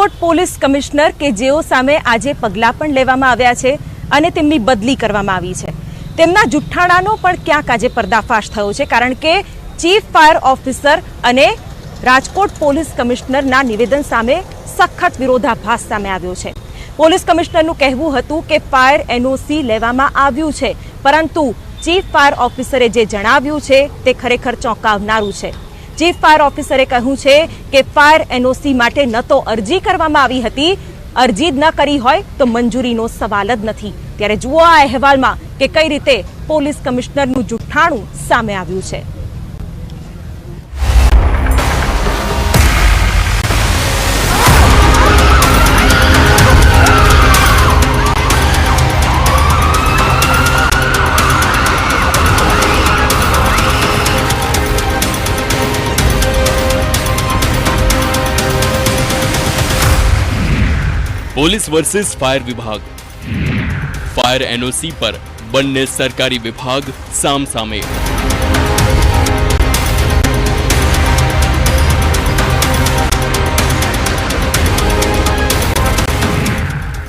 Rajkot police commissioner કે જેઓ સામે આજે પગલાં પણ લેવામાં આવ્યા છે અને તેમની બદલી કરવામાં આવી છે, તેમના જુઠ્ઠાણાનો પણ ક્યાંક આજે પર્દાફાશ થયો છે, કારણ કે ચીફ ફાયર ઓફિસર અને રાજકોટ પોલીસ કમિશનરના નિવેદન સામે સખત વિરોધાભાસ સામે આવ્યો છે। પોલીસ કમિશનરનું કહેવું હતું કે ફાયર એનઓસી લેવામાં આવ્યું છે, પરંતુ ચીફ ફાયર ઓફિસરે જે જણાવ્યું છે તે ખરેખર ચોંકાવનારું છે। ચીફ ફાયર ઓફિસરે કહ્યું છે કે ફાયર એનઓસી માટે ન તો અરજી કરવામાં આવી હતી, અરજી જ ન કરી હોય તો મંજૂરીનો સવાલ જ નથી। ત્યારે જુઓ આ અહેવાલમાં કે કઈ રીતે પોલીસ કમિશનરનું જુઠ્ઠાણું સામે આવ્યું છે। પોલીસ વર્સિસ ફાયર વિભાગ, ફાયર એનઓસી પર બંને સરકારી વિભાગ સામસામે।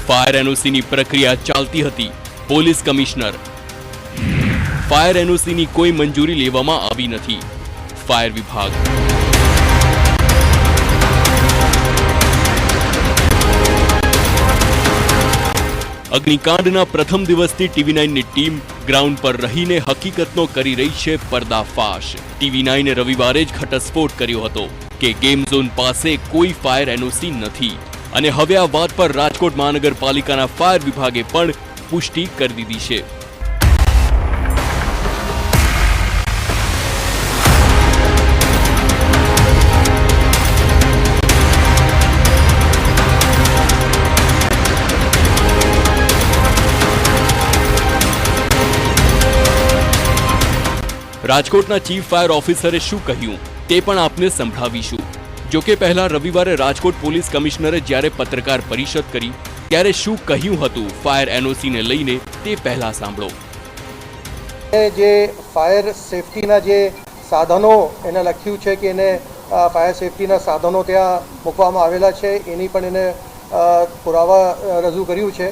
ફાયર એનઓસીની પ્રક્રિયા ચાલતી હતી, પોલીસ કમિશનર ફાયર એનઓસીની કોઈ મંજૂરી લેવામાં આવી નથી, ફાયર વિભાગ। અગ્નિકાંડના પ્રથમ દિવસથી TV9ની ટીમ ગ્રાઉન્ડ પર રહીને હકીકતનો કરી રહી છે પર્દાફાશ। TV9એ રવિવારે જ ઘટસ્ફોટ કર્યો હતો કે ગેમ ઝોન પાસે કોઈ ફાયર એનઓસી નથી, અને હવે આ વાત પર રાજકોટ મહાનગરપાલિકાના ફાયર વિભાગે પણ પુષ્ટિ કરી દીધી છે। રાજકોટના ચીફ ફાયર ઓફિસરે શું કહ્યું તે પણ આપને સંભળાવીશું। જો કે પહેલા રવિવારે રાજકોટ પોલીસ કમિશનરે જ્યારે પત્રકાર પરિષદ કરી ત્યારે શું કહ્યું હતું ફાયર એનઓસીને લઈને તે પહેલા સાંભળો। જે ફાયર સેફટીના જે સાધનો એને લખ્યું છે કે એને ફાયર સેફટીના સાધનો ત્યાં મૂકવામાં આવેલા છે, એની પણ એને પુરાવા રજૂ કર્યું છે।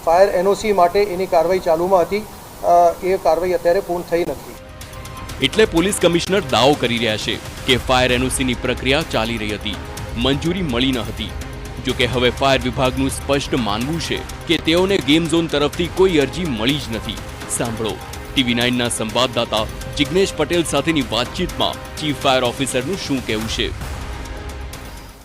ફાયર એનઓસી માટે એની કાર્યવાહી ચાલુમાં હતી, એ કાર્યવાહી અત્યારે પૂર્ણ થઈ નથી। એટલે પોલીસ કમિશનર દાવો કરી રહ્યા છે કે ફાયર એનઓસીની પ્રક્રિયા ચાલી રહી હતી, મંજૂરી મળી ન હતી। જો કે હવે ફાયર વિભાગનું સ્પષ્ટ માનવું છે કે તેઓને ગેમ ઝોન તરફથી કોઈ અરજી મળી જ નથી। સાંભળો TV9ના સંવાદદાતા જિગ્નેશ પટેલ સાથેની વાતચીતમાં ચીફ ફાયર ઓફિસરનું શું કહેવું છે।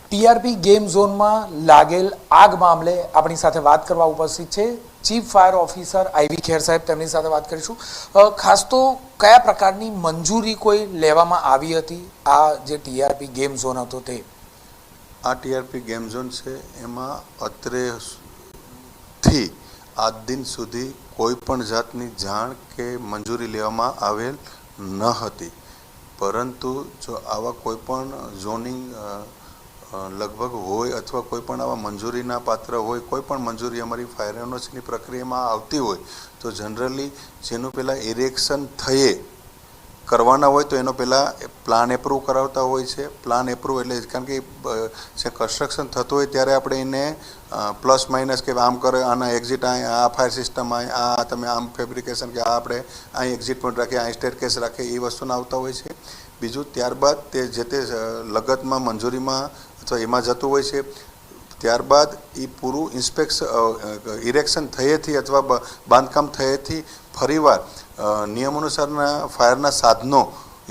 ટીઆરપી ગેમ ઝોનમાં લાગેલ આગ મામલે આપણી સાથે વાત કરવા ઉપસ્થિત છે ચીફ ફાયર ઓફિસર IV ખેર સાહેબ, તેમની સાથે વાત કરીશું। ખાસ તો કયા પ્રકારની મંજૂરી કોઈ લેવામાં આવી હતી આ જે ટીઆરપી ગેમ ઝોન હતો તે? આ ટીઆરપી ગેમ ઝોન છે એમાં અત્રેથી આજ દિન સુધી કોઈ પણ જાતની જાણ કે મંજૂરી લેવામાં આવેલ ન હતી, પરંતુ જો આવા કોઈ પણ ઝોનિંગ લગભગ હોય અથવા કોઈ પણ આવા મંજૂરીના પાત્ર હોય, કોઈ પણ મંજૂરી અમારી ફાયર એનઓસીની પ્રક્રિયામાં આવતી હોય તો જનરલી જેનું પહેલાં ઇરેક્શન થયે કરવાના હોય તો એનો પહેલાં પ્લાન એપ્રૂવ કરાવતા હોય છે। પ્લાન એપ્રૂવ એટલે કારણ કે જે કન્સ્ટ્રક્શન થતું હોય ત્યારે આપણે એને પ્લસ માઇનસ કે આમ કરે, આના એક્ઝિટ આ ફાયર સિસ્ટમ આ તમે આમ ફેબ્રિકેશન કે આ આપણે અહીં એક્ઝિટ પોઈન્ટ રાખીએ, અહીં સ્ટેરકેસ રાખીએ, એ વસ્તુના આવતા હોય છે। બીજું ત્યારબાદ તે જે તે લગતમાં મંજૂરીમાં અથવા એમાં જતું હોય છે, ત્યારબાદ એ પૂરું ઇરેક્શન થયેથી અથવા બાંધકામ થયેથી ફરીવાર નિયમ અનુસારના ફાયરના સાધનો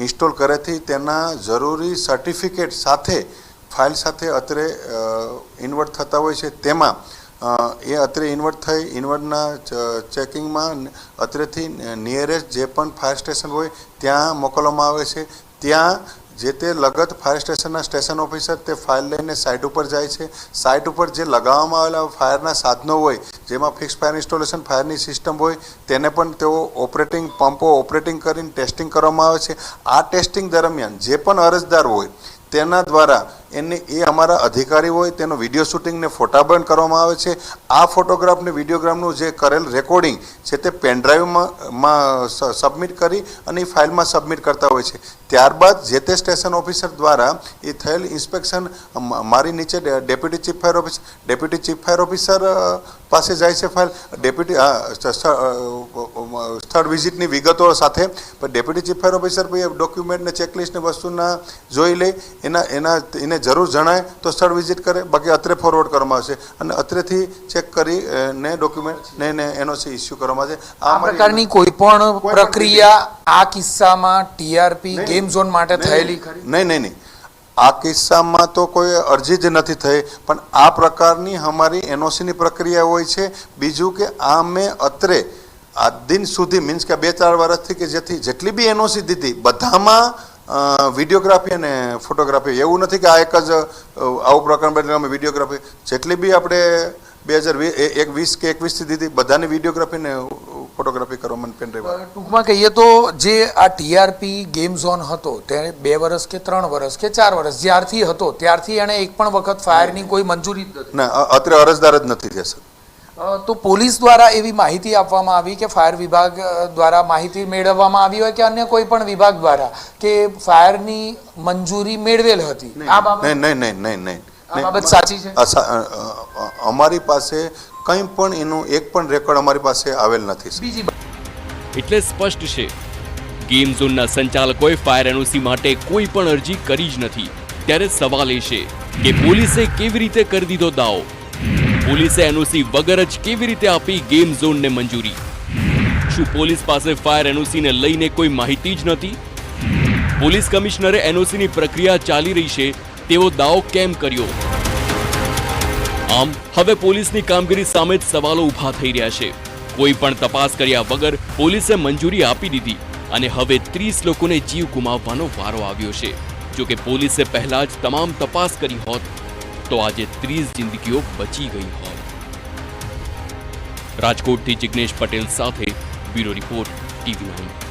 ઇન્સ્ટોલ કરેથી તેના જરૂરી સર્ટિફિકેટ સાથે ફાઇલ સાથે અત્રે ઇન્વર્ટ થતા હોય છે। તેમાં એ અત્રે ઇન્વર્ટ થઈ ઇન્વર્ટના ચેકિંગમાં અત્રેથી નિયરેસ્ટ જે પણ ફાયર સ્ટેશન હોય ત્યાં મોકલવામાં આવે છે। ત્યાં જે તે લગત ફાયર સ્ટેશનના સ્ટેશન ઓફિસર તે ફાઇલ લઈને સાઇટ ઉપર જાય છે। સાઇટ ઉપર જે લગાવવામાં આવેલા ફાયરના સાધનો હોય, જેમાં ફિક્સ ફાયર ઇન્સ્ટોલેશન ફાયરની સિસ્ટમ હોય, તેને પણ તેઓ ઓપરેટિંગ પંપો ઓપરેટિંગ કરીને ટેસ્ટિંગ કરવામાં આવે છે। આ ટેસ્ટિંગ દરમિયાન જે પણ અરજદાર હોય તેના દ્વારા એને એ અમારા અધિકારી હોય તેનો વિડીયો શૂટિંગ ને ફોટાબંધ કરવામાં આવે છે. આ ફોટોગ્રાફ ને વિડીયોગ્રાફનું જે કરેલ રેકોર્ડિંગ છે તે પેનડ્રાઈવમાં સબમિટ કરી અને એ ફાઇલમાં સબમિટ કરતા હોય છે. ત્યારબાદ જે તે સ્ટેશન ઓફિસર દ્વારા એ થયેલ ઇન્સ્પેક્શન મારી નીચે ડેપ્યુટી ચીફ ફાયર ઓફિસર પાસે જાય છે ફાઇલ. ડેપ્યુટી સ્થળ વિઝિટની વિગતો સાથે deputy chief fire officer document ને ચેકલિસ્ટ ને વસ્તુના જોઈ લે, એને જરૂર જણાય તો સ્થળ વિઝિટ કરે, બાકી અત્રે ફોરવર્ડ કરવામાં આવશે અને અત્રેથી ચેક કરી ને ડોક્યુમેન્ટ ને એનઓસી ઇસ્યુ કરવામાં આવશે. આ પ્રકારની કોઈ પણ પ્રક્રિયા આ કિસ્સામાં ટીઆરપી ગેમ ઝોન માટે થયેલી ખરી? નહીં. આ કિસ્સામાં તો કોઈ અરજી જ નથી થઈ, પણ આ પ્રકારની અમારી એનઓસીની પ્રક્રિયા હોય છે. બીજું કે આ મેં અત્રે આ દિન સુધી મીન્સ કે 2-4 વર્ષથી કે જેટલી બી એનઓસી દીધી બધામાં વિડીયોગ્રાફી અને ફોટોગ્રાફી, એવું નથી કે આ એક જ આવું પ્રકાર અમે વિડીયોગ્રાફી જેટલી બી આપણે 2020 કે 21થી દીધી બધાની વિડીયોગ્રાફી ને ફોટોગ્રાફી કરવામાં પેનડ્રાઈવ. ટૂંકમાં કહીએ તો જે આ ટીઆરપી ગેમ ઝોન હતો તેને 2 વર્ષ કે 3 વર્ષ કે 4 વર્ષ જ્યારથી હતો ત્યારથી એને એક પણ વખત ફાયરની કોઈ મંજૂરી જ નથી. ના, અત્રે અરજદાર જ નથી થયા સર. તો પોલીસ દ્વારા એવી માહિતી આપવામાં આવી કે ફાયર વિભાગ દ્વારા માહિતી મેળવવામાં આવી હોય કે અન્ય કોઈ પણ વિભાગ દ્વારા કે ફાયરની મંજૂરી મેળવેલ હતી? આ બાબત નહીં. આ બાબત સાચી છે? અમારી પાસે કંઈ પણ એનું એક પણ રેકોર્ડ અમારી પાસે આવેલ નથી. બીજી એટલે સ્પષ્ટ છે ગેમ ઝોનના સંચાલકોએ ફાયર એનઓસી માટે કોઈ પણ અરજી કરી જ નથી. ત્યારે સવાલ એ છે કે પોલીસે કેવી રીતે કરી દીધો દાવો? પોલીસે એનઓસી વગર જ કેવી રીતે આપી ગેમ ઝોનને મંજૂરી? શું પોલીસ પાસે ફાયર એનઓસીને લઈને કોઈ માહિતી જ નથી? પોલીસ કમિશનરે એનઓસીની પ્રક્રિયા ચાલી રહી છે તેવો દાવો કેમ કર્યો? આમ હવે પોલીસની કામગીરી સામે જ સવાલો ઊભા થઈ રહ્યા છે. કોઈ પણ તપાસ કર્યા વગર પોલીસે મંજૂરી આપી દીધી અને હવે 30 લોકોને જીવ ગુમાવવાનો વારો આવ્યો છે. જો કે પોલીસે પહેલા જ તમામ તપાસ કરી હોત તો આજે 30 જિંદગીઓ બચી ગઈ હોત. રાજકોટથી જિગ્નેશ પટેલ સાથે બ્યુરો રિપોર્ટ TV9.